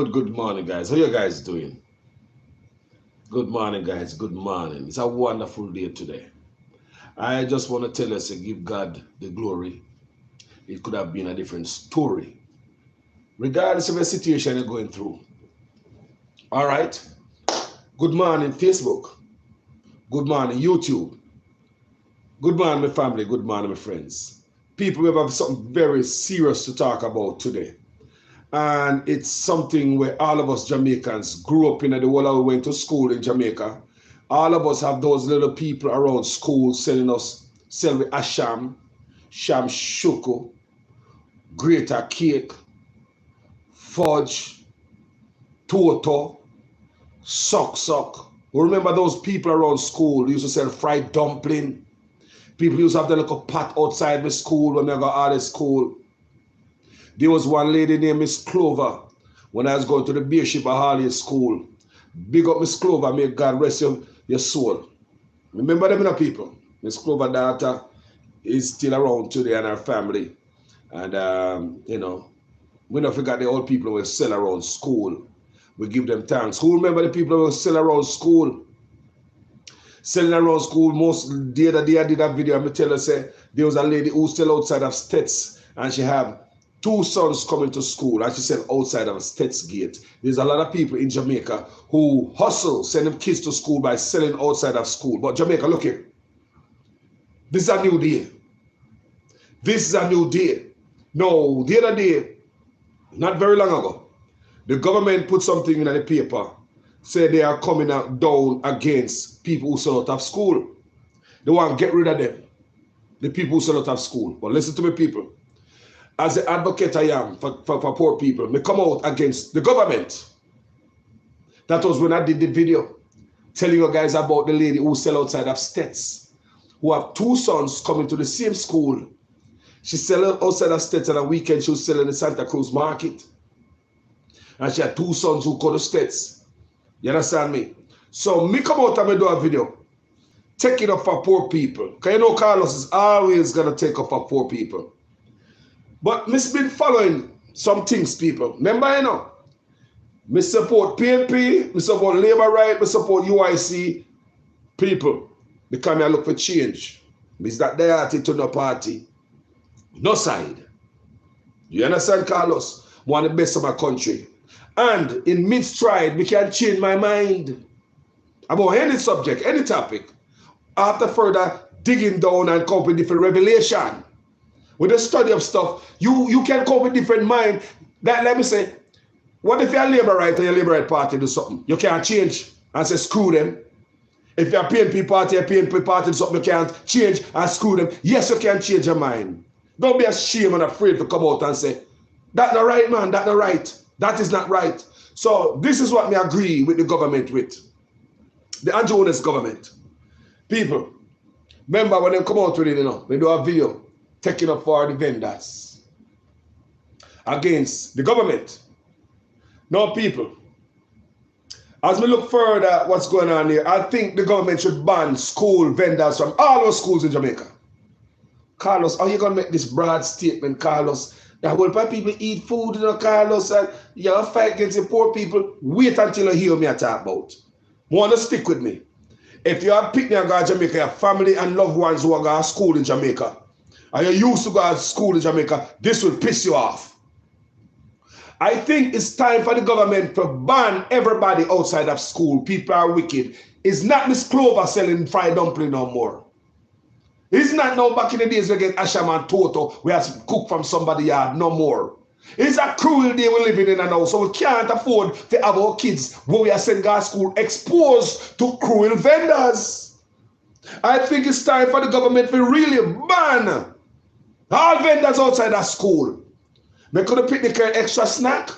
Good morning, guys. How you guys doing? Good morning, guys. Good morning. It's a wonderful day today. I just want to tell us to give God the glory. It could have been a different story, regardless of the situation you're going through. All right. Good morning, Facebook. Good morning, YouTube. Good morning, my family. Good morning, my friends. People, we have something very serious to talk about today. And it's something where all of us Jamaicans grew up in the world. We went to school in Jamaica. All of us have those little people around school sell with asham, sham shuku, greater cake, fudge, toto, sock. Remember those people around school who used to sell fried dumpling? People used to have the little pot outside the school when they got out of school. There was one lady named Miss Clover when I was going to the Bishop of Harley School. Big up Miss Clover, may God rest your soul. Remember them, people. Miss Clover daughter is still around today and her family. And, we don't forget the old people who sell around school. We give them thanks. Who remember the people who sell around school? Selling around school, the other day I did that video, I'm tell her, say, there was a lady who still outside of Stets and she have two sons coming to school and she said outside of Stets gate. There's a lot of people in Jamaica who hustle, send them kids to school by selling outside of school. But Jamaica, look here. This is a new day. This is a new day. No, the other day, not very long ago, the government put something in the paper, say they are coming down against people who sell out of school. They want to get rid of them, the people who sell out of school. But listen to me, people. As the advocate I am for poor people, me come out against the government. That was when I did the video telling you guys about the lady who sell outside of Stets, who have two sons coming to the same school. She sell outside of Stets on a weekend. She was selling in the Santa Cruz market. And she had two sons who go to Stets. You understand me? So me come out and me do a video. Take it up for poor people. Because you know Carlos is always going to take up for poor people. But Miss been following some things, people. Remember, me support PNP, me support Labour Right, me support UIC people. Because I look for change. Means that they are to no party, no side. You understand, Carlos? One of the best of my country. And in mid-stride, we can change my mind about any subject, any topic. After further digging down and come with different revelation. With the study of stuff, you can come with different mind. That, let me say, what if you're a Labour Right and your Labour Right party do something? You can't change and say screw them. If you're a PNP party, a PNP party do something, you can't change and screw them. Yes, you can change your mind. Don't be ashamed and afraid to come out and say, that's not right, man, that's not right. That is not right. So this is what me agree with the government with. The Andrew Jones government. People, remember when they come out with it, they do a video taking up for the vendors against the government. Now, people, as we look further at what's going on here, I think the government should ban school vendors from all those schools in Jamaica. Carlos, how are you going to make this broad statement, Carlos? That will people eat food, Carlos, and you're fight against the poor people? Wait until you hear me talk about. Want to stick with me. If you have picked me and go to Jamaica, your family and loved ones who are going to school in Jamaica, and you used to go to school in Jamaica, this will piss you off. I think it's time for the government to ban everybody outside of school. People are wicked. It's not Miss Clover selling fried dumpling no more. It's not now back in the days we get asham and toto we have to cook from somebody's yard no more. It's a cruel day we're living in now, so we can't afford to have our kids when we are sending to school exposed to cruel vendors. I think it's time for the government to really ban all vendors outside of school. They could have picked the extra snack,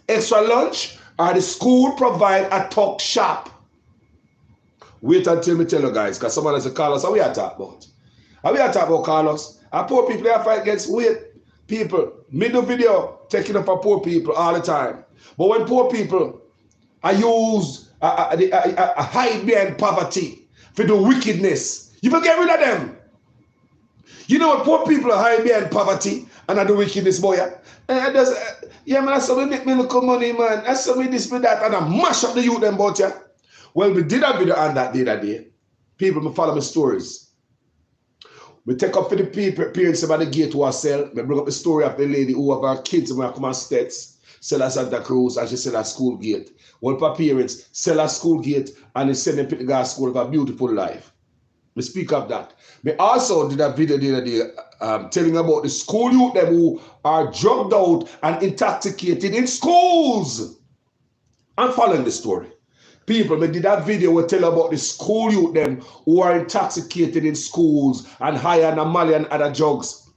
extra lunch, or the school provide a talk shop. Wait until me tell you guys, because somebody say, Carlos, how we are talking about? How we are talking about, Carlos? Our poor people are fight against weight people. Me do video taking up for poor people all the time. But when poor people are used a hide behind poverty for the wickedness, you will get rid of them. You know what poor people are hiding behind poverty And I do wickedness, boy. Yeah, man, I saw me make me look money, man. I saw me this, me that, and I mash up the youth them, but yeah. Well, we did a video on that day. People me follow my stories. We take up for the people, parents about the gate who are sell. We bring up the story of the lady who have her kids when I come on States, sell at Santa Cruz, and she sell at school gate. One for parents sell at school gate and they send them to the girls' school of a beautiful life. We speak of that. We also did a video the other day telling about the school youth them who are drugged out and intoxicated in schools. I'm following the story. People, we did that video we tell about the school youth them who are intoxicated in schools and high on Mali and other drugs.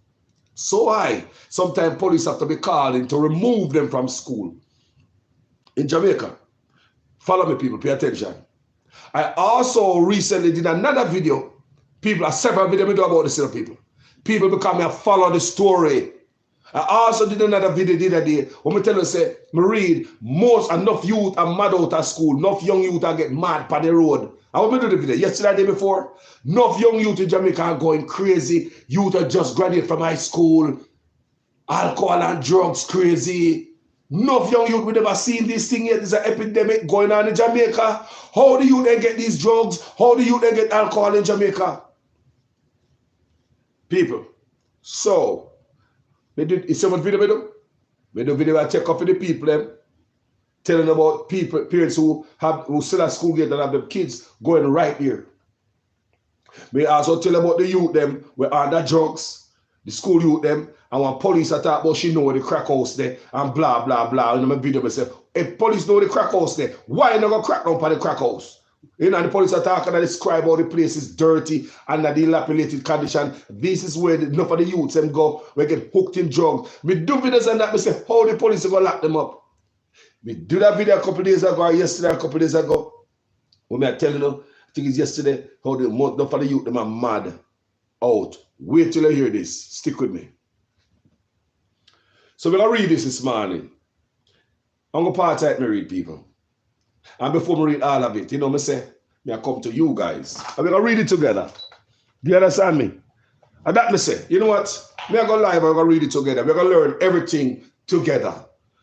So high, sometimes police have to be called in to remove them from school. In Jamaica, follow me people, pay attention. I also recently did another video. People are several videos we do about the same people. People become a follow the story. I also did another video the other day when me tell you say, me read, most enough youth are mad out of school, enough young youth are get mad on the road. I want me to do the video yesterday, the day before. Enough young youth in Jamaica are going crazy. Youth are just graduated from high school. Alcohol and drugs crazy. Enough young youth we never seen this thing yet. There's an epidemic going on in Jamaica. How do you then get these drugs? How do you then get alcohol in Jamaica? People. So, we did, you see what video we do? We do video I check up for the people them, telling about people, parents who still at school gate and have the kids going right here. We also tell about the youth them, we under drugs, the school youth them, and when police attack about she know the crack house there, and blah, blah, blah. In my video, I say, if police know the crack house there, why you not going to crack down for the crack house? You know, the police attack and describe how the place is dirty and the dilapidated condition. This is where enough of the youths them go, we get hooked in drugs. We do videos and that, we say, how the police are going to lock them up? We do that video a couple of days ago, or yesterday, a couple of days ago. When I tell you, I think it's yesterday, how the enough of the youth them are mad out. Wait till I hear this. Stick with me. So when I read this morning, I'm going to part out me read, people. And before me read all of it, you know me say, me I come to you guys. And we're going to read it together. Do you understand me? And that me say, you know what? Me I go live, I'm going to read it together. We're going to learn everything together.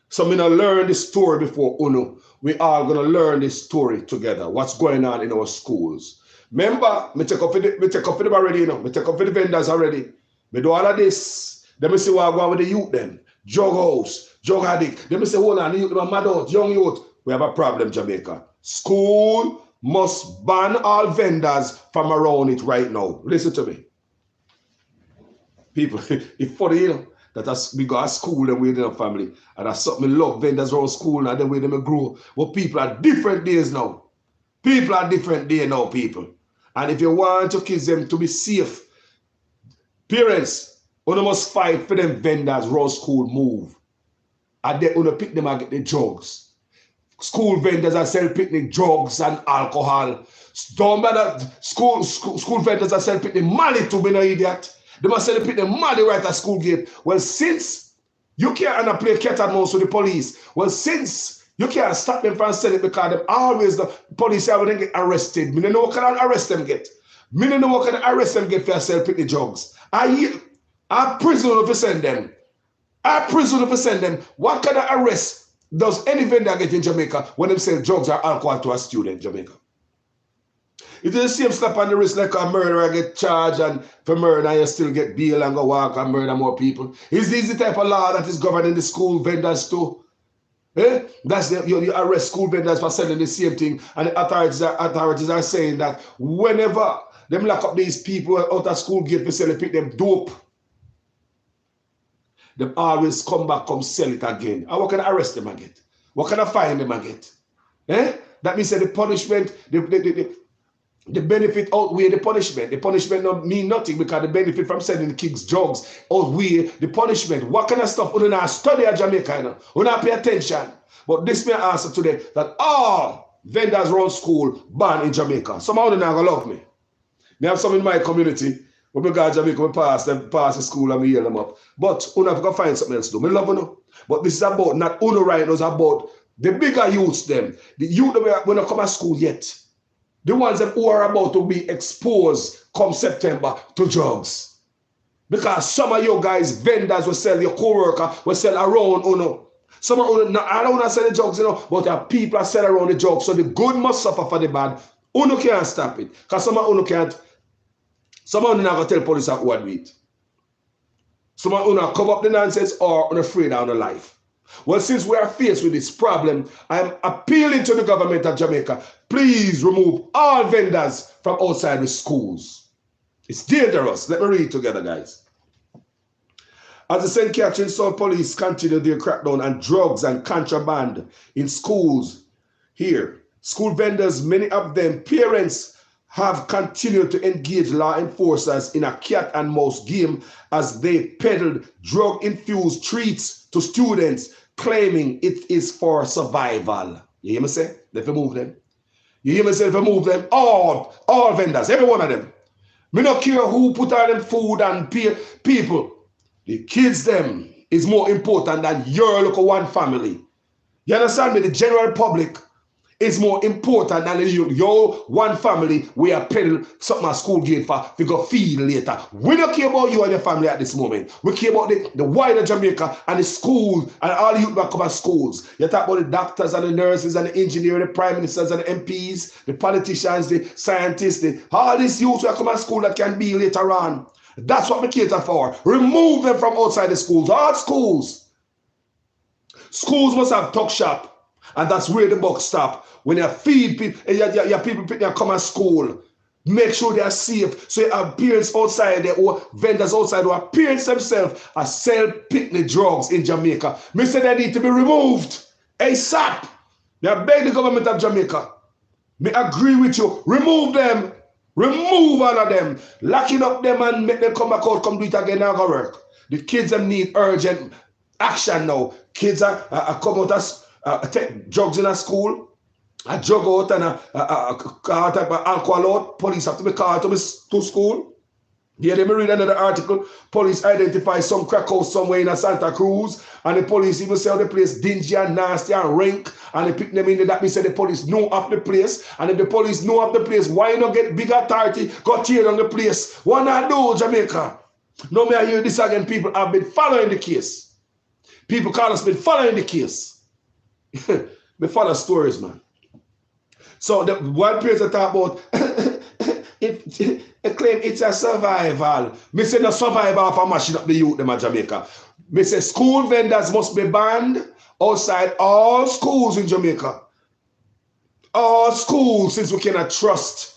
So me not learn this story before Uno. We are going to learn this story together. What's going on in our schools. Remember, me take up for them already, you know. Me take up for the vendors already. Me do all of this. Then me see what I go on with the youth then. Drug house, drug addict. Then me say, hold on, the youth them are mad out, young youth. We have a problem, Jamaica. School must ban all vendors from around it right now. Listen to me. People, it's funny, you know, that we got a school and we in a family. And that's something I love vendors around school and then we them grow. But people are different days now. People are different days now, people. And if you want your kids them to be safe, parents, you must fight for them vendors around school move. And then you pick them and get the drugs. School vendors are selling picnic drugs and alcohol. Don't matter. School vendors are selling picnic money to be no idiot. They must sell picnic money right at school gate. Well, since you can't play cat and mouse with the police, well, since you can't stop them from selling because them always the police have when they get arrested. Me don't know what kind of arrest them get. Me don't know what kind of arrest them get for sell picnic drugs. I prison if you send them. I prison if you send them. What kind of arrest does any vendor get in Jamaica when they sell drugs or alcohol to a student in Jamaica? It is the same slap on the wrist like a murderer get charged and for murder you still get bail and go walk and murder more people. Is this the type of law that is governing the school vendors too? Eh? That's you arrest school vendors for selling the same thing, and the authorities are saying that whenever them lock up these people out of school gate for selling pick them dope, them always come back, come sell it again. And what can I arrest them again? What can I fine them again? Eh? That means that the punishment, the benefit outweigh the punishment. The punishment don't mean nothing because the benefit from selling the kids drugs outweigh the punishment. What kind of stuff we don't study at Jamaica? You know? We don't pay attention. But this may answer today that all vendors around school ban in Jamaica. Somehow they're not going to love me. I have some in my community. When we go to Jamaica, we pass the school and we heal them up. But we have to find something else to do. I love you. But this is about not Uno right now, it's about the bigger youths them. The youth that we not come to school yet. The ones that who are about to be exposed come September to drugs. Because some of you guys, vendors will sell your co-worker, will sell around Uno. Some of Uno, I don't want to sell the drugs, but there are people that sell around the drugs. So the good must suffer for the bad. Uno can't stop it. Because some of Uno can't, some of Uno not going to tell police what do it. Some of Uno cover up the nonsense or unafraid of their life. Well, since we are faced with this problem, I am appealing to the government of Jamaica. Please remove all vendors from outside the schools. It's dangerous. Let me read it together, guys. As the St. Catherine South Police continue their crackdown on drugs and contraband in schools here, school vendors, many of them parents, have continued to engage law enforcers in a cat and mouse game as they peddled drug-infused treats to students, claiming it is for survival. You hear me say? Let me move them. You hear me say? Let me move them. All vendors, every one of them. Me not care who put on them food and people. The kids them is more important than your local one family. You understand me? The general public is more important than your one family we are paying something at school gate for to go feed later. We don't care about you and your family at this moment. We care about the wider Jamaica and the schools and all the youth that come at schools. You talk about the doctors and the nurses and the engineers, the prime ministers and the MPs, the politicians, the scientists, all these youths that come at school that can be later on. That's what we cater for. Remove them from outside the schools. All schools. Schools must have tuck shop. And that's where the buck stop. When you feed people, your people come to school, make sure they are safe. So you have parents outside there or vendors outside who are parents themselves are sell picnic drugs in Jamaica. Me say they need to be removed ASAP. I beg the government of Jamaica. Me agree with you. Remove them. Remove all of them. Locking up them and make them come back out, come do it again, now go work. The kids them need urgent action now. Kids are come out as take drugs in a school, a drug out and a type of alcohol out. Police have to be called to school. Yeah, let me read another article. Police identify some crack house somewhere in a Santa Cruz, and the police even say the place dingy and nasty and rank, and they pick them in. That means the police know of the place, and if the police know of the place, why not get big authority, go tear down the place? Why not do, Jamaica? No, me I hear this again. People have been following the case. People call us been following the case. Me follow stories, man. So the one person talk about it claim it's a survival. Me say the survival for mashing up the youth them in Jamaica. Me say school vendors must be banned outside all schools in Jamaica. All schools, since we cannot trust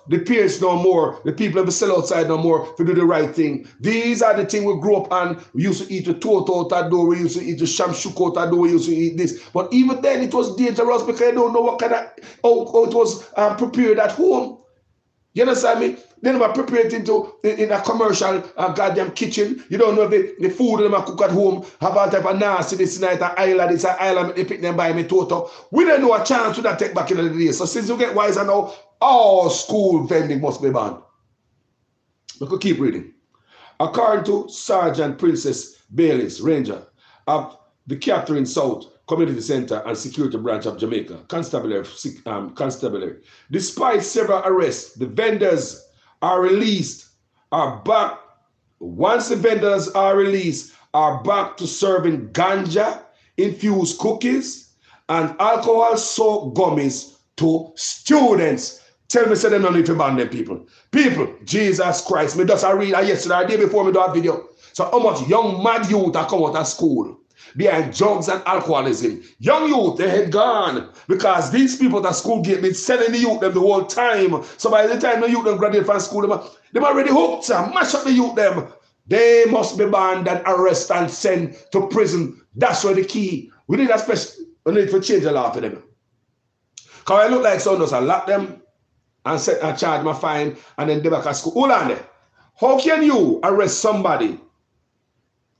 the parents no more, the people that sell outside no more to do the right thing. These are the things we grew up on. We used to eat the toto out that door, we used to eat the shamshuk out that door, we used to eat this. But even then it was dangerous because you don't know what kind of, how it was prepared at home. You understand me? They never prepare it in a commercial goddamn kitchen. You don't know if the food them cook at home have all type of nasty this night, an island, it's an island, they pick them by me toto. We don't know a chance to that take back in the day. So since you get wiser now, all school vending must be banned. We could keep reading. According to Sergeant Princess Baylis, Ranger of the Catherine South Community Center and Security Branch of Jamaica, Constabulary, despite several arrests, the vendors are released, are back. Once the vendors are released, are back to serving ganja, infused cookies, and alcohol soaked gummies to students. Tell me, say they don't need to ban them people. People, Jesus Christ. Me just read yesterday, a day before me do a video. So how much young mad youth are come out of school behind drugs and alcoholism. Young youth, they had gone because these people at school gate been selling the youth them the whole time. So by the time the youth them graduate from school, them already hooked, mash up the youth them. They must be banned and arrested and sent to prison. That's where the key. We need a special, we need to change the law for them. Because I look like someone does lock them and set and charge my fine and then they back at school. Hold on there. How can you arrest somebody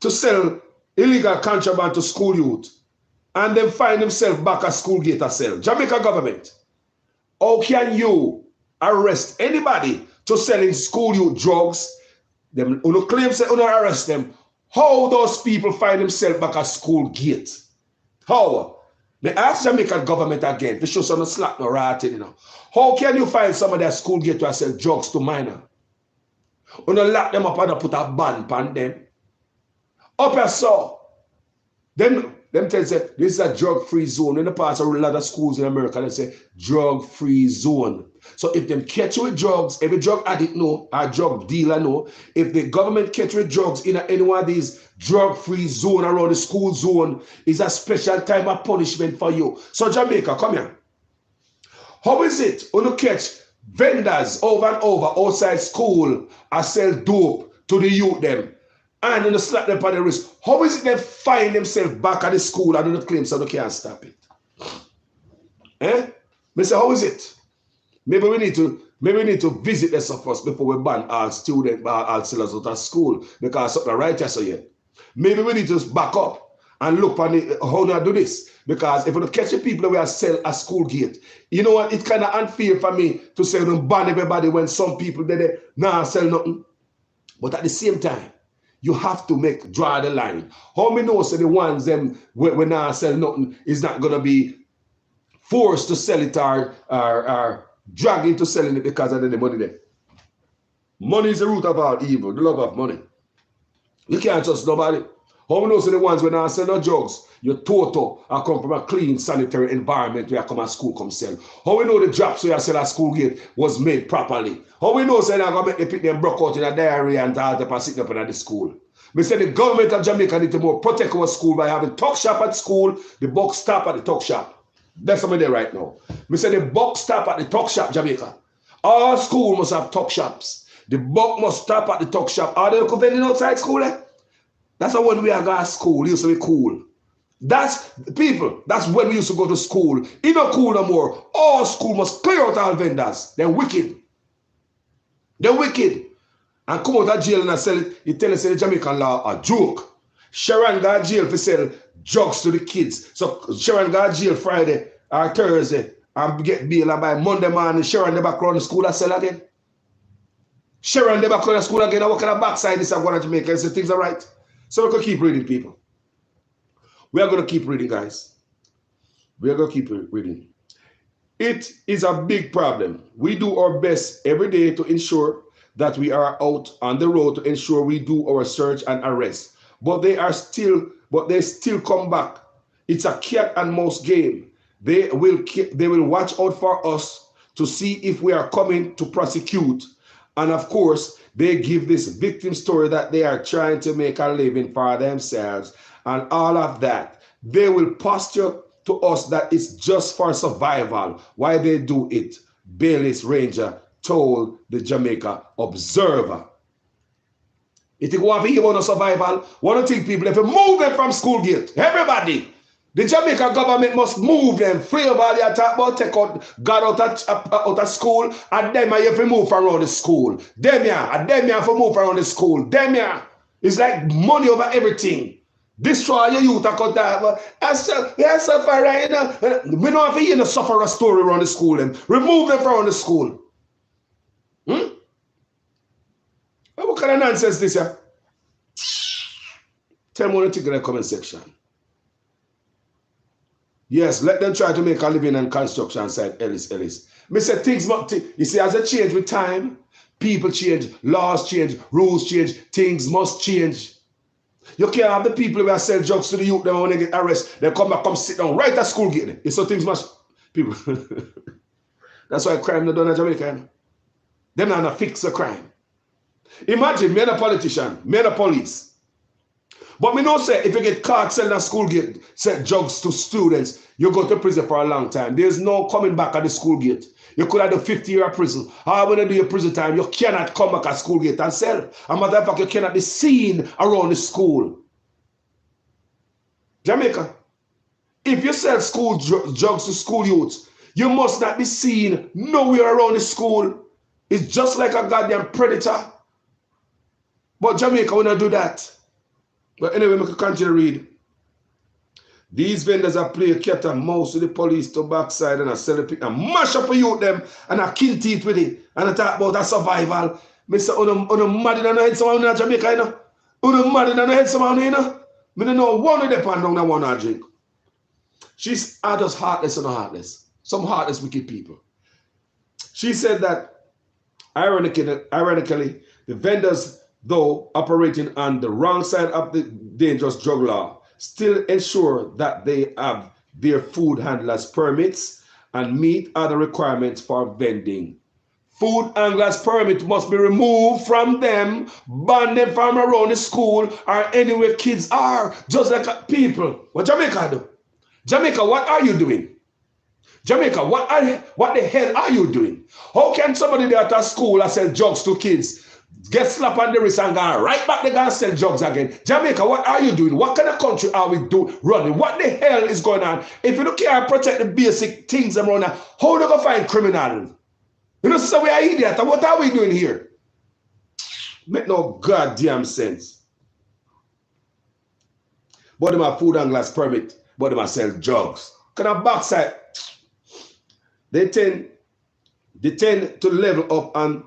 to sell illegal contraband to school youth and then find himself back at school gate as sell? Jamaica government, how can you arrest anybody to selling school youth drugs? Them who claim say you arrest them. How those people find themselves back at school gate? How? They ask Jamaican government again to show some slack no right, you know. How can you find somebody at school gate to sell drugs to minor? When you lock them up and put a ban on them. Up here, so. Them tell you, this is a drug-free zone. In the past, a lot of schools in America, they say drug-free zone. So if them catch you with drugs, every drug addict know, or drug dealer know, if the government catch you with drugs in any one of these drug-free zone around the school zone, is a special time of punishment for you. So Jamaica, come here. How is it when you catch vendors over and over outside school and sell dope to the youth them? And then you slap them on the wrist. How is it they find themselves back at the school and don't claim so they can't stop it? Eh? Me say, how is it? Maybe we need to visit this first before we ban all students, all sellers out of school because something right here so yet. Maybe we need to back up and look on how to do this. Because if we catch the people who are sell at school gate, you know what? It's kind of unfair for me to say we don't ban everybody when some people they nah sell nothing. But at the same time, you have to draw the line. How many know say the ones them when now sell nothing is not gonna be forced to sell it or dragged into selling it because of the money there. Money is the root of all evil, the love of money. You can't trust nobody. How many know say the ones when now sell no drugs, your total I come from a clean sanitary environment where I come at school come sell. How we know the drops where I sell at school gate was made properly? How we know say they're gonna make the pick them broke out in a diarrhea and all up and sitting up in the school? We say the government of Jamaica need to more protect our school by having talk shop at school, the buck stop at the talk shop. That's something there right now. We say the buck stop at the talk shop, Jamaica. All school must have talk shops. The buck must stop at the talk shop. Are they vending outside school? That's how when we are going to school, it used to be cool. That's when we used to go to school. It's not cool no more. All school must clear out all vendors. They're wicked. They're wicked. And come out of jail and sell it. You tell us the Jamaican law a joke. Sharon got jail for sell drugs to the kids. So Sharon got jail Friday or Thursday and get bail, and by Monday morning Sharon they back around the school and sell again. Sharon they back around the school again and what kind of backside this I'm going to Jamaica and say things are right. So we're going to keep reading, people. We are going to keep reading, guys. We are going to keep reading. It is a big problem. We do our best every day to ensure that we are out on the road to ensure we do our search and arrest. But they still come back. It's a cat and mouse game. They will watch out for us to see if we are coming to prosecute. And of course, they give this victim story that they are trying to make a living for themselves and all of that. They will posture to us that it's just for survival. Why they do it? Bayless Ranger told the Jamaica Observer. You think what people want survival? What do you think people, if you move them from school gate, everybody, the Jamaican government must move them. Free of all your talk about take out God out of school, and them you have to move around the school. Them and them you have to move around the school. Them it's like money over everything. Destroy your youth and cut that. Yes, suffer, you know. We don't have to hear the sufferer story around the school. Remove them from the school. What kind of nonsense this here? Tell me what you think in the comment section. Yes, let them try to make a living and construction site, Ellis. Me say things must, you see, as they change with time, people change, laws change, rules change, things must change. You can't have the people who are sell drugs to the youth, then when they get arrested, they come back, come sit down right at school gate. You saw things must, people. That's why crime not done in Jamaica. Them not fix the crime. Imagine me and a politician, me and a police. But me know say if you get caught selling a school gate, sell drugs to students, you go to prison for a long time. There's no coming back at the school gate. You could have done 50 years prison. How when you do your prison time, you cannot come back at school gate and sell. A matter of fact, you cannot be seen around the school. Jamaica, if you sell school drugs to school youths, you must not be seen nowhere around the school. It's just like a goddamn predator. But Jamaica will not do that. But anyway, we can continue to read. These vendors are play cat and mouse with the police to backside and I sell it and mash up a youth them and I kill teeth with it and I talk about a survival. Mr. Uno mad in the head someone in Jamaica, you know? Uno mad in the head someone, you know? I don't know one of them pan down that one I drink. She's just heartless and heartless. Some heartless wicked people. She said that ironically, The vendors, though operating on the wrong side of the dangerous drug law, still ensure that they have their food handlers permits and meet other requirements for vending. Food handlers permit must be removed from them, ban them from around the school or anywhere kids are, just like people. What Jamaica do? Jamaica, what are you doing? Jamaica, what the hell are you doing? How can somebody there at a school and sell drugs to kids get slapped on the wrist and go right back there and sell drugs again? Jamaica, what are you doing? What kind of country are we running? What the hell is going on? If you don't care to protect the basic things around here, how do you go find criminals? You know, so we are idiots. What are we doing here? Make no goddamn sense. But them have food and glass permit, but them sell drugs. Kind of backside. They tend to level up on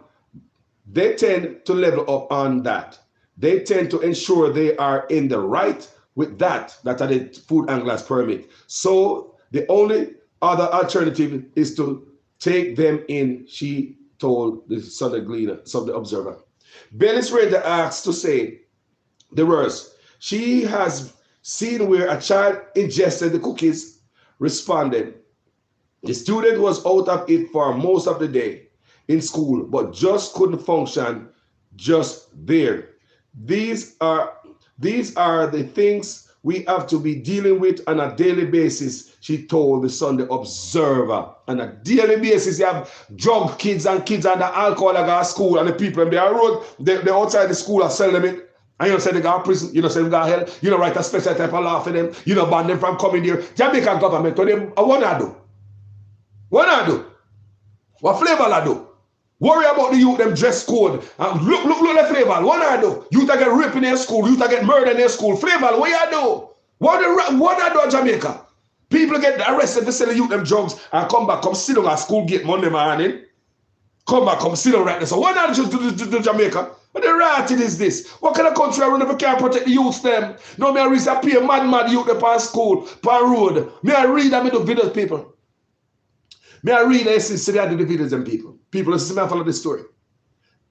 that. They tend to ensure they are in the right with that are the food and glass permit. So the only other alternative is to take them in, she told the Sunday Gleaner, Sunday Observer. Bailey's Ranger asked to say the words. She has seen where a child ingested the cookies, responded. The student was out of it for most of the day in school, but just couldn't function just there. These are the things we have to be dealing with on a daily basis, she told the Sunday Observer. On a daily basis, you have drug kids and the alcohol that go to school, and the people on the road, they're outside the school and sell them it. And you don't say they go to prison, you don't say they go to hell, you don't write a special type of law for them, you don't ban them from coming here. Jamaican government, what I do? What I do? What flavor I do? Worry about the youth, them dress code. Look the flavor. What I do? Youth that get raped in their school, youth that get murdered in their school. Flavor, what you do? What I do in Jamaica? People get arrested for selling youth them drugs and come sit on at school gate Monday morning. Come sit on right there. So what I do to Jamaica? What the rotting is this? What kind of country I run if I can't protect the youth them? No, me I read a pay mad youth them on school, per road. Me I read and me do videos, people. May I read and see the videos and people. People, listen to me, I follow this story.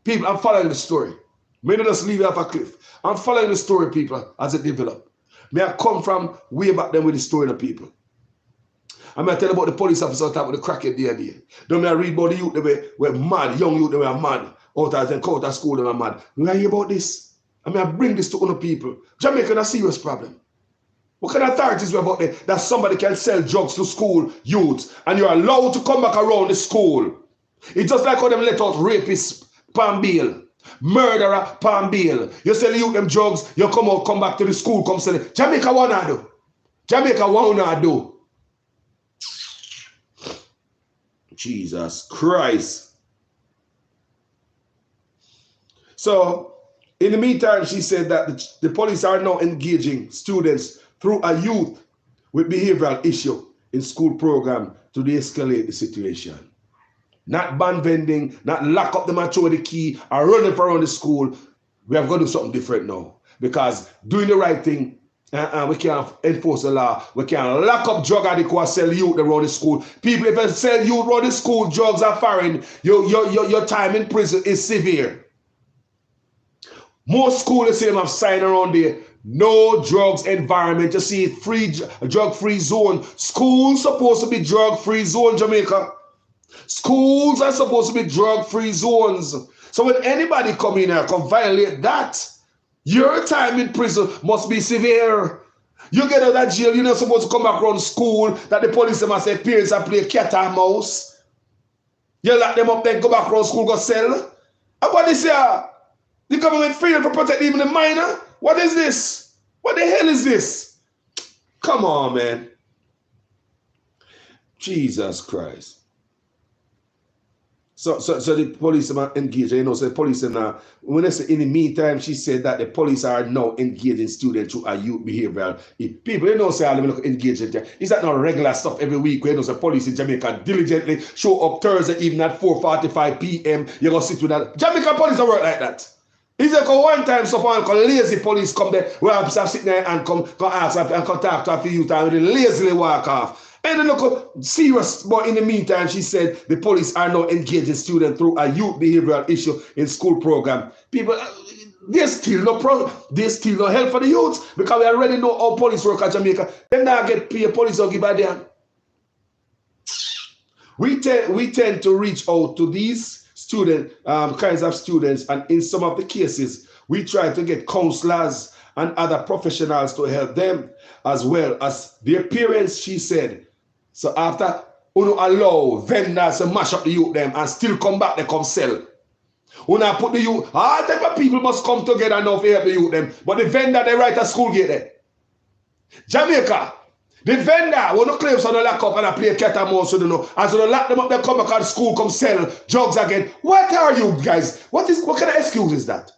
People, I'm following the story. May not just leave it off a cliff. I'm following the story, people, as it develops. May I come from way back then with the story of the people. I may tell you about the police officer on top of the crackhead the other day. Then may I read about the youth that were mad, young youth that were mad. Out of school, they were mad. May I hear about this? I may I bring this to other people. Jamaica is a serious problem. What kind of authorities we about there that somebody can sell drugs to school youths and you're allowed to come back around the school? It's just like how them let out rapists pan bail, murderer pan bail. You sell youth them drugs, you come back to the school, come sell it. Jamaica wanna do. Jamaica wanna do. Jesus Christ. So in the meantime, she said that the police are now engaging students through a youth with behavioral issue in school program to de-escalate the situation. Not ban vending, not lock up them and throw the key or running around the school. We have got to do something different now. Because doing the right thing, we can't enforce the law. We can't lock up drug addicts who sell youth around the school. People, if you sell youth around the school, drugs are foreign, your time in prison is severe. Most schools say them have sign around there. No drugs environment. You see, drug-free zone. Schools supposed to be drug-free zone, Jamaica. Schools are supposed to be drug-free zones. So when anybody come in here, come violate that, your time in prison must be severe. You get out of jail, you're not supposed to come back around school that the police must say parents are play cat and mouse. You lock them up, then go back around school, go sell. And what is here? The government failed to protect even the minor? What is this? What the hell is this? Come on, man. Jesus Christ. So the police are engaged. You know, so the police are now, when I say in the meantime, she said that the police are now engaging students who are youth behavioral. If people, you know, say, let me look engaged. Is that not regular stuff every week? You know, the police in Jamaica diligently show up Thursday evening at 4:45 p.m. You're going to sit with that. Jamaican police don't work like that. It's like one time someone lazy police come there, where I'm sitting there and come ask and come talk to a few youth and they lazily walk off. And then look serious, but in the meantime, she said the police are now engaging students through a youth behavioral issue in school program. People, there's still no help for the youths because we already know how police work at Jamaica. They now get paid, police don't give a damn. We tend to reach out to these kinds of students, and in some of the cases, we try to get counselors and other professionals to help them, as well as their parents, she said. So after you allow vendors to mash up the youth them and still come back, they come sell. When I put the youth, all type of people must come together now to help the youth them. But the vendor, they write a school gate there. Jamaica, the vendor, when you claim so they lock up and I play cat and mouse, you know, as they lock them up, they come back to school, come sell drugs again. What are you guys? What kind of excuse is that?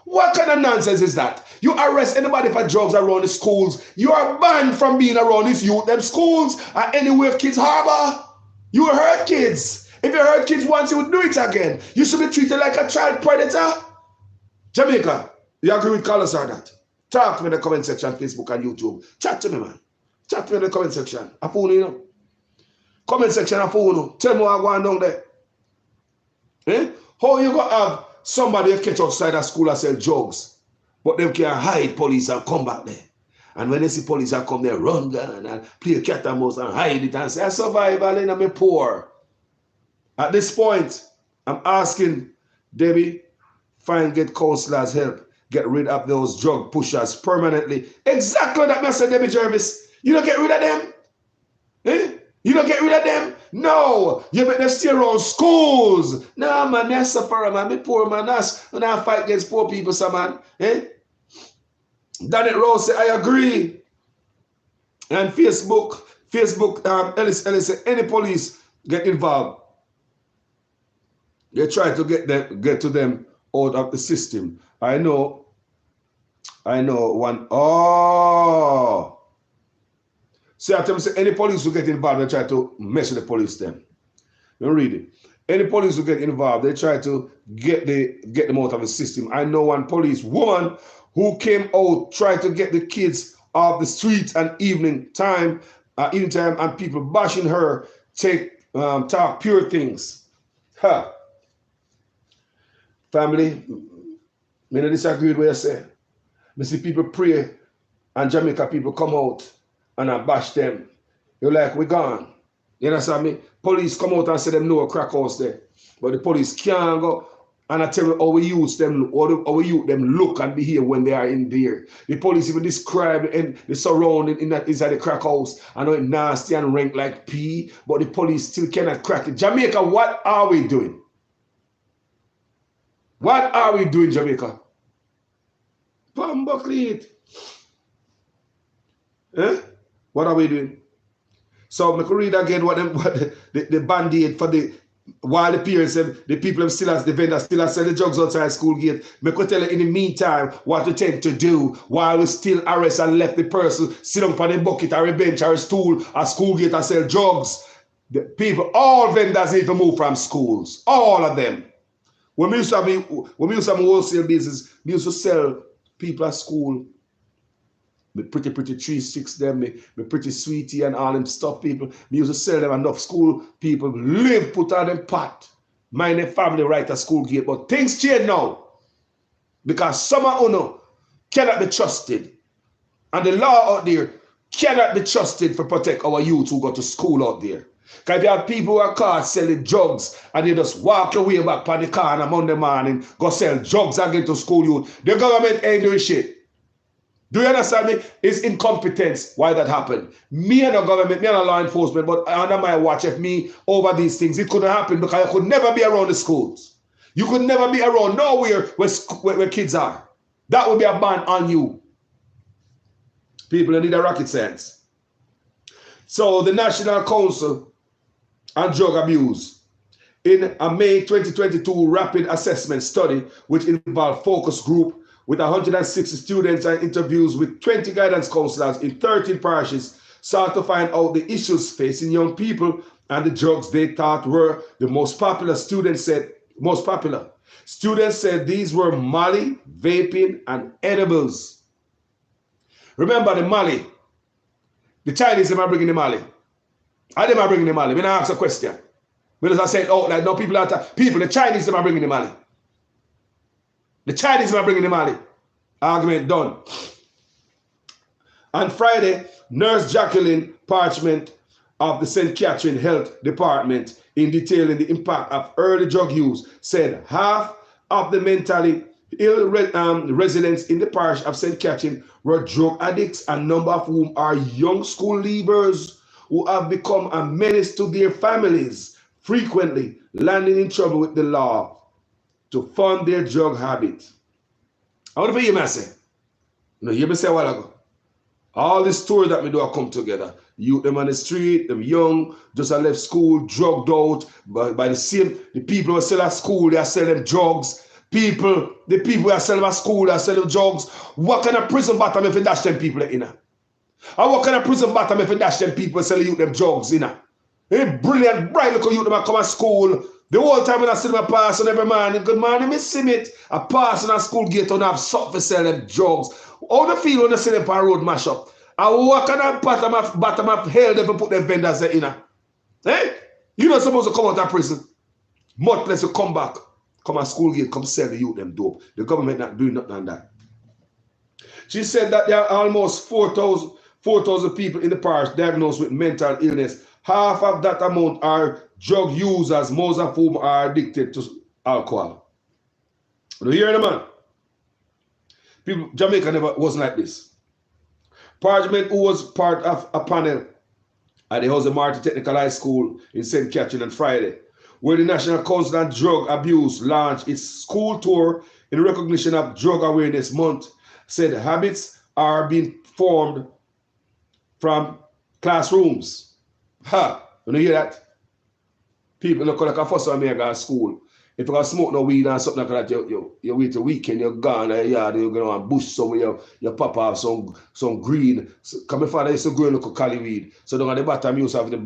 What kind of nonsense is that? You arrest anybody for drugs around the schools. You are banned from being around these youth, them schools, and anywhere kids harbor. You hurt kids. If you hurt kids once, you would do it again. You should be treated like a child predator. Jamaica, you agree with Carlos or that? Talk to me in the comment section, Facebook and YouTube. Chat to me, man. Chat to me in the comment section. I phone you know. Comment section, I phone you. Tell me what I'm going down there. Eh? How you going to have somebody catch outside a school and sell drugs, but them can hide police and come back there. And when they see police and come there, run gun and play cat and mouse and hide it and say, I survive, and I'm poor. At this point, I'm asking Debbie, get counselors help, get rid of those drug pushers permanently. Exactly that message, Debbie Jervis. You don't get rid of them? Eh? You don't get rid of them? No. You make them stay around schools. No, man, I suffer, man. Me poor, man. When I fight against poor people, so, man. Eh? Danny Rose say, I agree. And Facebook, Ellis say, any police get involved, they try to get to them out of the system. I know one. Oh. See, I tell me, say, any police who get involved, they try to mess with the police then. Don't read it. Any police who get involved, they try to get them out of the system. I know one police woman who came out, tried to get the kids off the streets and evening time, and people bashing her, talk pure things. Huh. Family, I don't disagree with what I say. I see people pray and Jamaica people come out and I bash them. You're like, we're gone. You understand me? Police come out and say them no crack house there. But the police can't go. And I tell you how we use them, how we use them look and behave when they are in there. The police even describe the surrounding inside the crack house. I know it nasty and rank like pee, but the police still cannot crack it. Jamaica, what are we doing? What are we doing, Jamaica? Buckley. Eh? What are we doing? So I can read again what the band-aid for the while the parents the people still as the vendors still sell the drugs outside school gate. I could tell you in the meantime what to tend to do while we still arrest and left the person sit on the bucket or a bench or a stool or school gate and sell drugs. The people, all vendors need to move from schools. All of them. When we used to have wholesale business, we used to sell people at school. Me pretty 3-6 them, me pretty sweetie and all them stuff people. Me used to sell them enough school people live, put on them pot, mind their family right at school gate. But things change now. Because some of you cannot be trusted. And the law out there cannot be trusted to protect our youth who go to school out there. Because if you have people who are caught selling drugs and they just walk away back on the car on a Monday morning, go sell drugs again to school youth, the government ain't doing shit. Do you understand me? It's incompetence why that happened. Me and the government, me and the law enforcement, but under my watch, if me over these things, it couldn't happen because I could never be around the schools. You could never be around nowhere where kids are. That would be a ban on you. People need a rocket science. So the National Council on Drug Abuse, in a May 2022 rapid assessment study, which involved focus group with 160 students and interviews with 20 guidance counselors in 13 parishes, sought to find out the issues facing young people and the drugs they thought were the most popular. Students said these were Molly, vaping, and edibles. Remember the Molly. The Chinese are bringing the Molly. How them are bringing the money? When I ask a question. Because I said, oh, like no people the Chinese them are bringing the money. The Chinese them are bringing the money. Argument done. On Friday, Nurse Jacqueline Parchment of the St. Catherine Health Department, in detailing the impact of early drug use, said half of the mentally ill residents in the parish of St. Catherine were drug addicts, a number of whom are young school leavers who have become a menace to their families, frequently landing in trouble with the law to fund their drug habit. I want to hear me say, you know, hear me say a while ago. All the stories that me do are come together. You them on the street, them young, just left school, drugged out, by the people who are still at school, they are selling drugs. The people who are selling at school, they are selling drugs. What kind of prison bottom if you dash them people in? And what kind of prison bottom if you dash them people selling you them drugs in? Hey, brilliant, bright look you them come at school. The whole time when I see them pass on every morning, good morning, Miss Simit. I pass on a school gate and have something for selling drugs. How do you feel when you see them on road mash up? I walk on that bottom of hell they put them vendors there in. Eh? You're not supposed to come out of prison. Much less you come back. Come at school gate, come sell the youth them dope. The government not doing nothing on that. She said that there are almost 4,000 people in the parish diagnosed with mental illness. Half of that amount are drug users, most of whom are addicted to alcohol. You hear the man? People, Jamaica never wasn't like this. Parliament, who was part of a panel at the Jose Marti Technical High School in St. Catherine on Friday, where the National Council on Drug Abuse launched its school tour in recognition of Drug Awareness Month, said habits are being formed from classrooms. Ha! You hear that? People look like a fuss on me at school. If you got smoke no weed and something like that, you wait a weekend, you're gone, you're going to bush somewhere, you pop off some green. Come my father used to grow a little cali weed. So down at the bottom, you used to have the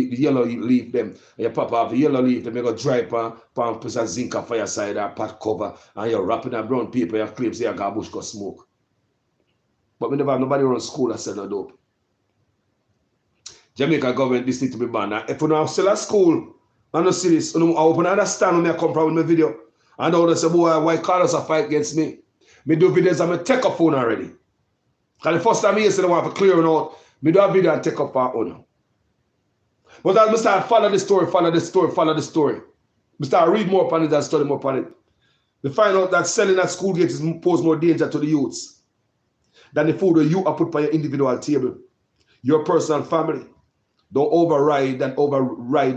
yellow leaf them, and you pop off the yellow leaf, them you go dry pan piece of zinc on fireside or pot cover, and you're wrapping a brown paper, you claim say you got bush go smoke. But we never have nobody around school that sell no dope. Jamaica government, this need to be banned. Now, if you don't sell at school, I don't see this. I hope you understand when I come from my video. And I say, boy, why call us a fight against me? Me do videos and I take a phone already. Because the first time I said I want to clear it out, me do a video and take up our own. But as I start follow the story, I start read more upon it and study more upon it. We find out that selling at school gates pose more danger to the youths than the food that you are put by your individual table, your personal family. Don't override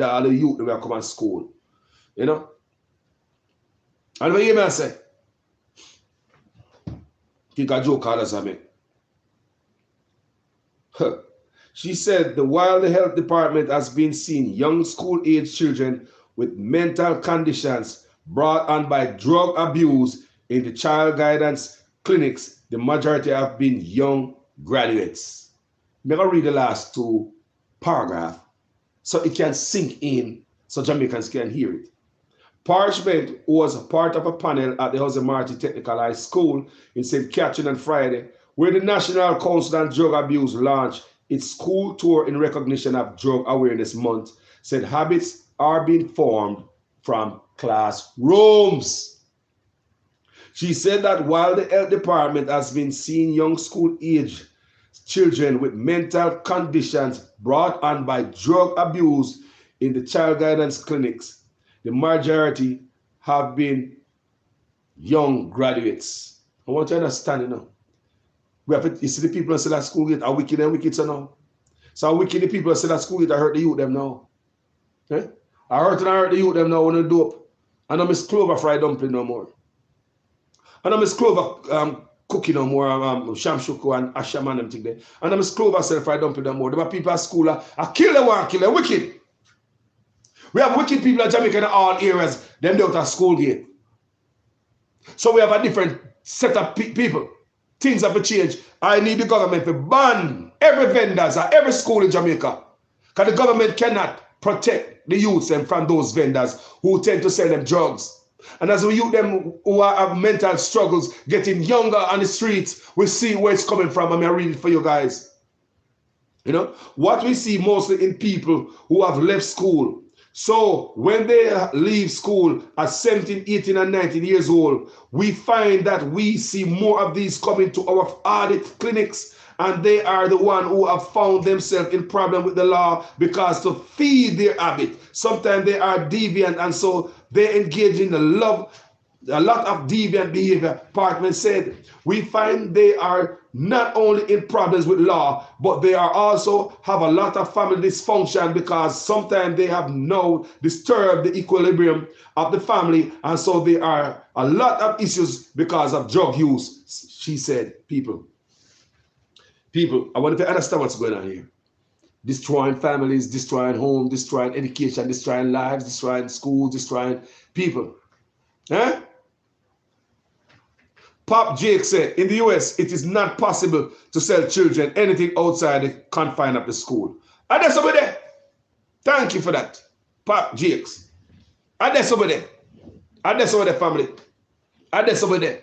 all the youth that will come to school. You know? And what you hear me say? Think a joke out of me. She said while the health department has been seeing young school-age children with mental conditions brought on by drug abuse in the child guidance clinics, the majority have been young graduates. I'm going to read the last two paragraphs so it can sink in so Jamaicans can hear it. Parchment was part of a panel at the Jose Marti Technical High School in St. Catherine on Friday, where the National Council on Drug Abuse launched its school tour in recognition of Drug Awareness Month, said habits are being formed from classrooms. She said that while the health department has been seeing young school-age children with mental conditions brought on by drug abuse in the child guidance clinics, the majority have been young graduates. I want you to understand, you know. You see the people that say that school gate are wicked and wicked so now. So wicked the people that say that school gate I hurt the youth them now. Eh? I hurt the youth them now when they dope. I don't miss Clover fried dumpling no more. I don't miss Clover cooking no more, Shamshuku and Asham and them thing there. And I miss Clover self fried dumpling no more. There are people at school I kill them one, kill them wicked. We have wicked people in Jamaica in all areas, them out at school gate. So we have a different set of people. Things have to change. I need the government to ban every vendors at every school in Jamaica. Because the government cannot protect the youths from those vendors who tend to sell them drugs. And as we youth them who have mental struggles getting younger on the streets, we see where it's coming from. I'm going to read it for you guys. You know, what we see mostly in people who have left school. So when they leave school at 17, 18, and 19 years old, we find that we see more of these coming to our audit clinics, and they are the one who have found themselves in problem with the law because to feed their habit, sometimes they are deviant, and so they engage in a lot of deviant behavior. Parkman said, we find they are not only in problems with law, but they are also have a lot of family dysfunction because sometimes they have now disturbed the equilibrium of the family, and so there are a lot of issues because of drug use. She said, people, I want you to understand what's going on here. Destroying families, destroying homes, destroying education, destroying lives, destroying schools, destroying people. Huh? Pop Jake said, in the US, it is not possible to sell children anything outside the confine of the school. And that's over there. Thank you for that, Pop Jakes. And that's over there. And that's over there, family. And that's over there.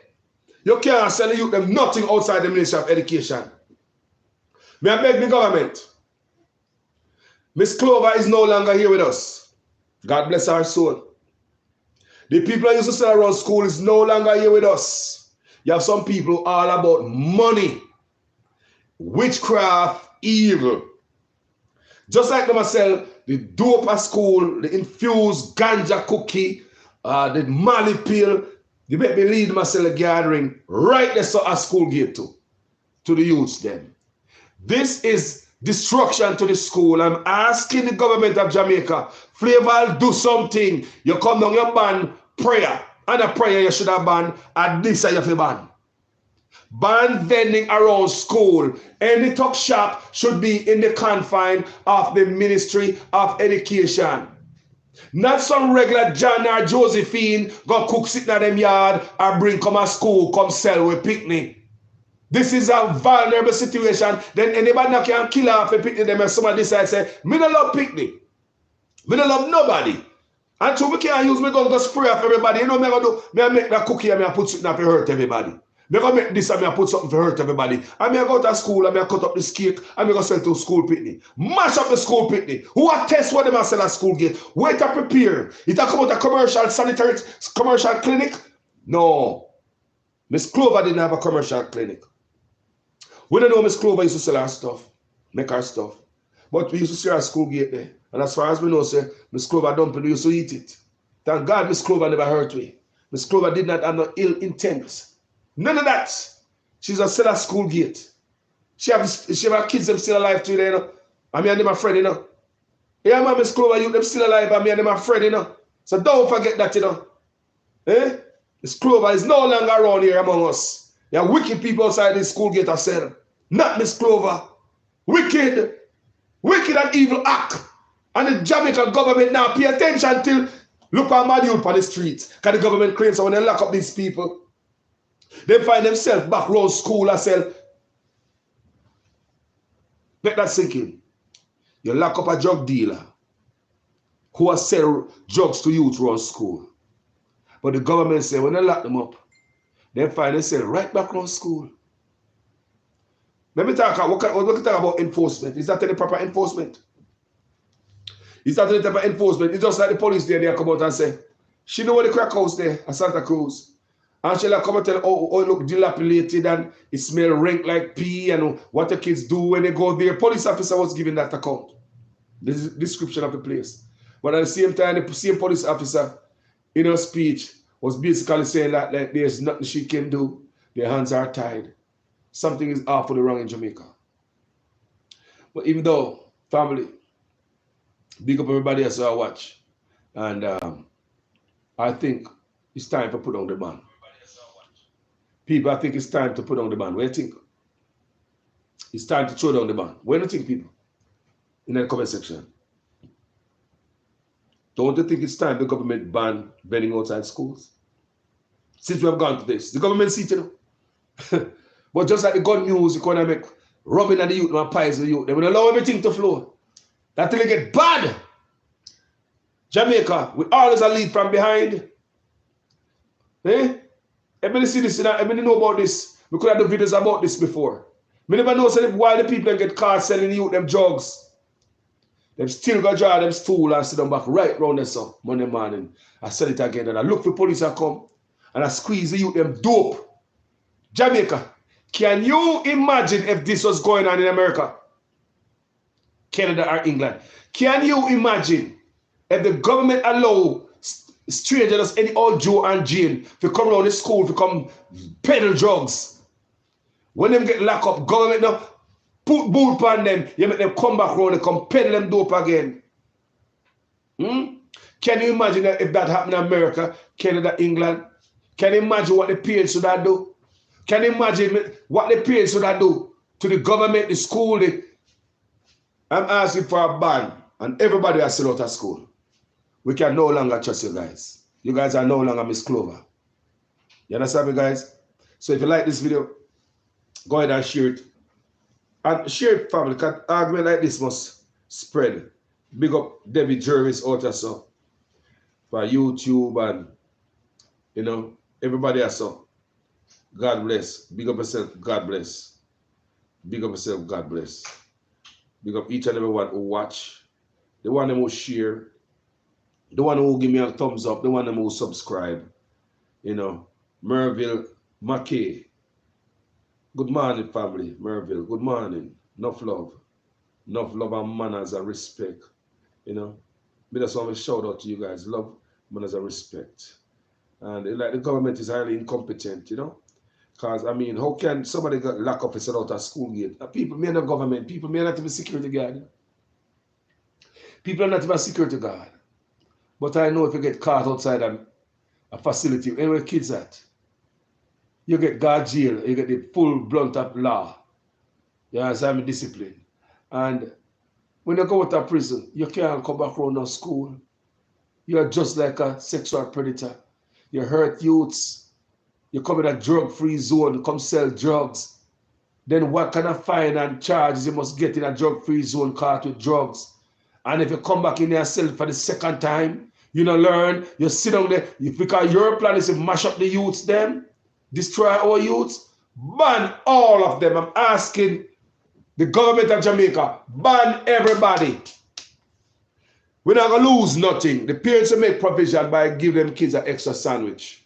You can't sell the youth them nothing outside the Ministry of Education. May I beg the government? Miss Clover is no longer here with us. God bless our soul. The people I used to sell around school is no longer here with us. You have some people all about money, witchcraft, evil. Just like them sell the dope at school, the infused ganja cookie, the Mali pill, you make me lead them sell a gathering right there so at school gate to the youths then. This is destruction to the school. I'm asking the government of Jamaica, Flavor, do something. You come down, you ban prayer. And a prayer you should have banned, and this you have to ban. Ban vending around school. Any tuck shop should be in the confine of the Ministry of Education. Not some regular John or Josephine go cook sitting at them yard or bring come to school, come sell with picnic. This is a vulnerable situation. Then anybody that can kill off a picnic, them and somebody decide say, me don't love picnic. Me don't love nobody. And so we can't use me gun to spray off everybody. You know me gonna do, me I make that cookie and me I put something to hurt everybody. Me gonna make this and me I put something to hurt everybody. And me I go to school and me I cut up this cake and me gonna sell to school picnic. Mash up the school picnic. Who are test what them a sell at school gate? Wait to prepare. It a come out a commercial sanitary commercial clinic? No. Miss Clover didn't have a commercial clinic. We don't know Miss Clover used to sell our stuff, make our stuff. But we used to see our school gate there. And as far as we know, say, Miss Clover dumpling, we used to eat it. Thank God Miss Clover never hurt me. Miss Clover did not have no ill intent. None of that. She's a seller school gate. She have kids them still alive today, you know. And me and them are friends, you know. Yeah, man, Miss Clover, you them still alive, and me and them are friends, you know. So don't forget that, you know. Eh? Miss Clover is no longer around here among us. There are wicked people outside this school gate are said. Not Miss Clover. Wicked and evil act. And the Jamaican government now pay attention till look at my youth on the streets. Because the government claims that when they lock up these people, they find themselves back round school and say, let that sink in. You lock up a drug dealer who has sell drugs to youth around school. But the government say when they lock them up, they find themselves right back around school. Let me talk about enforcement. Is that any proper enforcement? Is that any type of enforcement? It's just like the police there, they come out and say, she know what the crack house there at Santa Cruz. And she'll come and tell, oh, it look dilapidated and it smell rank like pee and what the kids do when they go there. Police officer was giving that account. This is the description of the place. But at the same time, the same police officer in her speech was basically saying that like, there's nothing she can do. Their hands are tied. Something is awfully wrong in Jamaica. But even though, family, big up everybody else I watch. And I think it's time to put on the ban. People, I think it's time to put on the ban. What do you think? It's time to throw down the ban. What do you think, people? In the comment section. Don't you think it's time the government ban vending outside schools? Since we have gone to this. The government sees it, you know. But just like the gun news, you can make rubbing at the youth and pies the youth. They will allow everything to flow. That till it get bad. Jamaica, we always a lead from behind. Eh? Everybody see this, everybody know about this. We could have done videos about this before. Me never know so why the people get caught selling you them drugs. Them still go draw them stool and sit them back right round there so Monday morning. I sell it again and I look for police and come and I squeeze the youth them dope. Jamaica, can you imagine if this was going on in America, Canada or England? Can you imagine if the government allow strangers, any old Joe and Jane, to come around the school to come peddle drugs? When them get locked up, government now put boot on them, you make them come back around and come peddle them dope again. Can you imagine if that happened in America, Canada, England? Can you imagine what the parents should have do? Can you imagine what the parents should have do to the government, the school? I'm asking for a ban, and everybody has still out of school. We can no longer trust you guys. You guys are no longer Miss Clover. You understand me, guys? So if you like this video, go ahead and share it. And share it, family, because argument like this must spread. Big up David Jervis out there, so for YouTube and, you know, everybody else. So God bless. Big up yourself. God bless. Big up yourself. God bless. Big up each and every one who watch. The one who share. The one who give me a thumbs up. The one who subscribe. You know, Merville McKay. Good morning, family. Merville. Good morning. Enough love. Enough love and manners and respect. You know, me just want to shout out to you guys. Love, manners and respect. And like the government is highly incompetent, you know. Because, I mean, how can somebody get locked up and set out a school gate? People, me and the government, people may not even security guard. People are not even security guard. But I know if you get caught outside a facility, anywhere kids at, you get guard jail, you get the full blunt of law. You understand me? Discipline. And when you go out of prison, you can't come back around no school. You're just like a sexual predator. You hurt youths. You come in a drug-free zone, come sell drugs. Then what kind of fine and charges you must get in a drug-free zone caught with drugs? And if you come back in your cell for the second time, you don't learn, you sit down there, because your plan is to mash up the youths them, destroy our youths, ban all of them. I'm asking the government of Jamaica, ban everybody. We're not going to lose nothing. The parents will make provision by giving them kids an extra sandwich,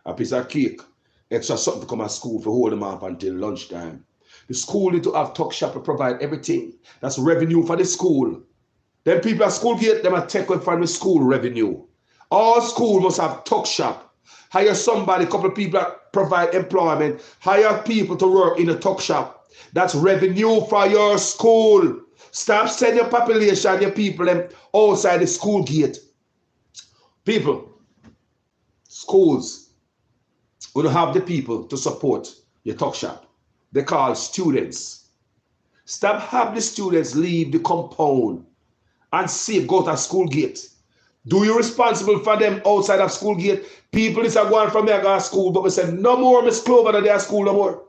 a piece of cake, extra something to come at school to hold them up until lunchtime. The school need to have tuck shop to provide everything. That's revenue for the school. Then people at school gate, them are take away from the school revenue. All school must have tuck shop. Hire somebody, a couple of people that provide employment. Hire people to work in a tuck shop. That's revenue for your school. Stop sending your population, your people them outside the school gate. People, schools will have the people to support your tuck shop. They call students. Stop having the students leave the compound and safe go to school gate. Do you responsible for them outside of school gate? People is going from there to school, but we said no more Miss Clover to their school no more.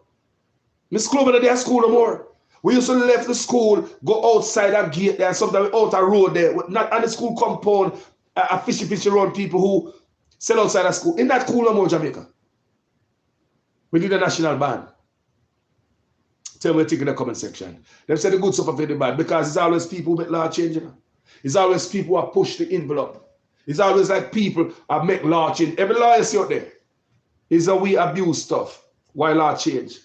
Miss Clover to their school no more. We used to left the school, go outside that gate there, sometimes out a road there, not on the school compound, a fishy around people who sell outside of school. In that cool no more, Jamaica. We need a national ban. Tell me what you think in the comment section. Them say the good stuff of the bad, because it's always people who make law change. You know? It's always people who push the envelope. It's always like people who make law change. Every law you see out there is how we abuse stuff. Why law change?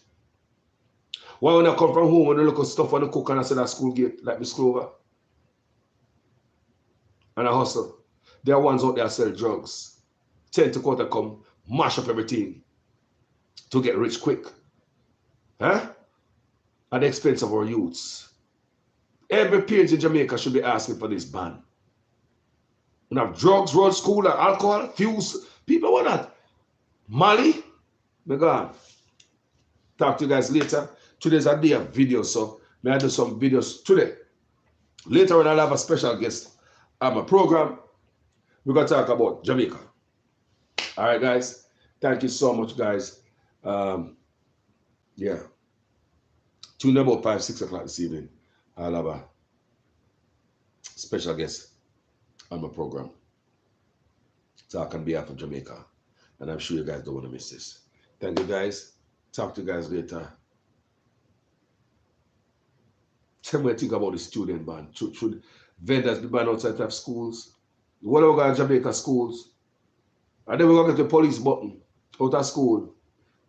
Why when I come from home and I look at stuff on the cook and I say that school gate, like Miss Clover, and I hustle. There are ones out there sell drugs. Tend to come, mash up everything to get rich quick. Huh? At the expense of our youths. Every parent in Jamaica should be asking for this ban. We have drugs, road school, and alcohol, fuse. People want that. Mali, my God. Talk to you guys later. Today's a day of videos, so may I do some videos today. Later on, I'll have a special guest on my program. We're going to talk about Jamaica. All right, guys. Thank you so much, guys. Yeah. Tune in about 5, 6 o'clock this evening. I'll have a special guest on my program. Talk on behalf of Jamaica. And I'm sure you guys don't want to miss this. Thank you, guys. Talk to you guys later. Tell me what you think about the student ban. Should vendors be banned outside of schools? What are we going to Jamaica schools? And then we're going to get the police button out of school.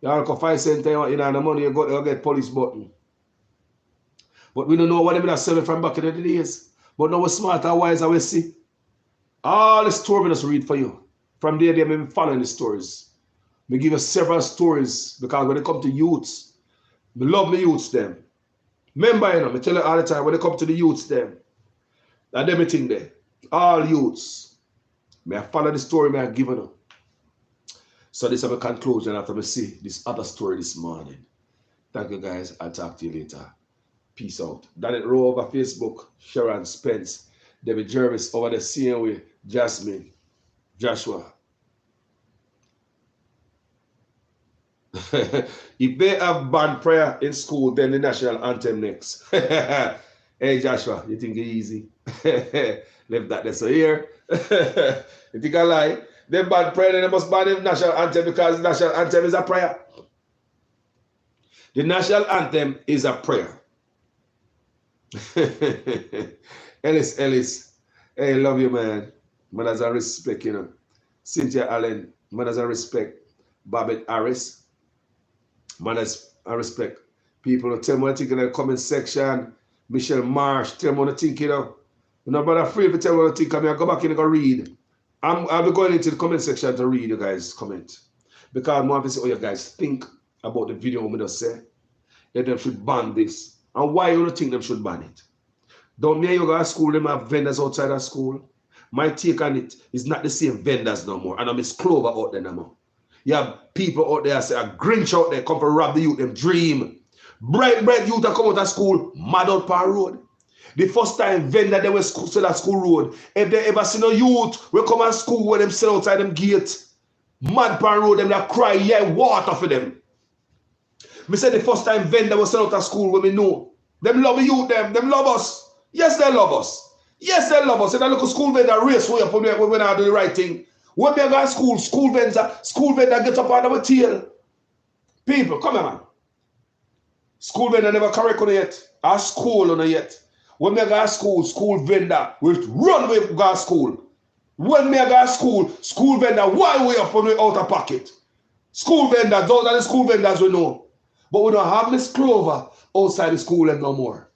You have to 5 cents in the money, you go get police button. But we don't know what they've been selling from back in the days. But now we're smart and wise and we see. All the stories we just read for you. From there, they've been following the stories. We give you several stories because when it comes to youths, we love the youths them. Remember, you know, I tell you all the time, when it comes to the youths them, and everything there, all youths, may I follow the story may I give you. So this is a conclusion after I see this other story this morning. Thank you guys. I'll talk to you later. Peace out. Danette Rowe over Facebook, Sharon Spence, David Jervis over the same way, Jasmine, Joshua. If they have banned prayer in school, then the national anthem next. Hey Joshua, you think it's easy? Leave that there. So here, you think I lie? They ban prayer, then they must ban the national anthem because the national anthem is a prayer. The national anthem is a prayer. Ellis, hey, love you, man. Mothers and respect, you know. Cynthia Allen, mothers and respect. Babette Harris, mothers and respect. People tell me what you think in the comment section. Michelle Marsh, tell me what you think, you know. You're not bother afraid to tell me what you think. I mean, I go back in and go read. I'll be going into the comment section to read you guys' comment. Because I want to see what you guys think about the video I'm going to say. That they should ban this. And why you don't think they should ban it? Don't me you go to school, them have vendors outside of school. My take on it is not the same vendors no more. And I'm Miss Clover out there no more. You have people out there say a Grinch out there come for rob the youth, them dream. Bright youth that come out of school, mad out per road. The first time vendor they were sell at school road. If they ever see no youth, we come at school where them sell outside them gate. Mad per road, them that cry, yeah, water for them. Me said the first time vendor was sell out of school when we know. Them love the youth, them love us. Yes, they love us. Yes, they love us. And I look at school vendor race way up when we not do the right thing. When we go to school vendor gets up on our tail. People, come on, man. School vendor never correct on it yet. Our school on it yet. When we go to school vendor will run away from go school. When we go to school vendor wild way up on the outer pocket. School vendors, those are the school vendors we know. But we don't have Miss Clover outside the school no more.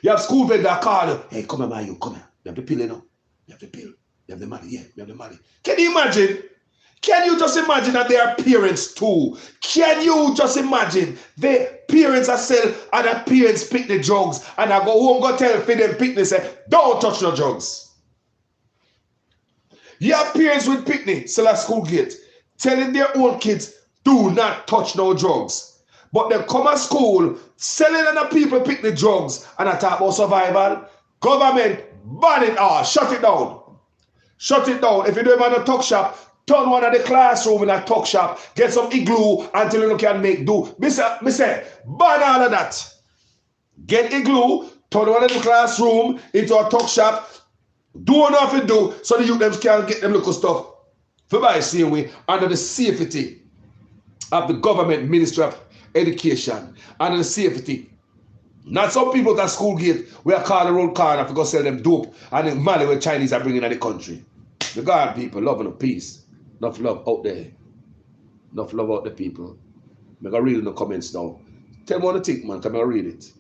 You have school vendor call you, hey, come here, man, you come here. You have the pill, you know. You have the pill. You have the money, yeah, you have the money. Can you imagine? Can you just imagine that they are parents too? Can you just imagine the parents are sell and the parents pick the drugs and I go home go tell for them pick say, don't touch no drugs. You have parents with picnic sell at school gate telling their own kids do not touch no drugs. But they come at school selling and the people pick the drugs and I talk about survival. Government ban it all, shut it down. Shut it down. If you don't want a talk shop, turn one of the classroom in a talk shop, get some igloo until you can make do. Me say, ban all of that. Get igloo, turn one of the classroom into a talk shop, do enough to do so the youth them can get them little stuff. For by the same way, under the safety of the government Ministry of Education, under the safety. Not some people at school gate, we are calling the road car to go sell them dope and the money where Chinese are bringing in the country. The God people, love and peace. Enough love out there. Enough love out the people. I'm going to read in the comments now. Tell me what you think, man. Come and read it.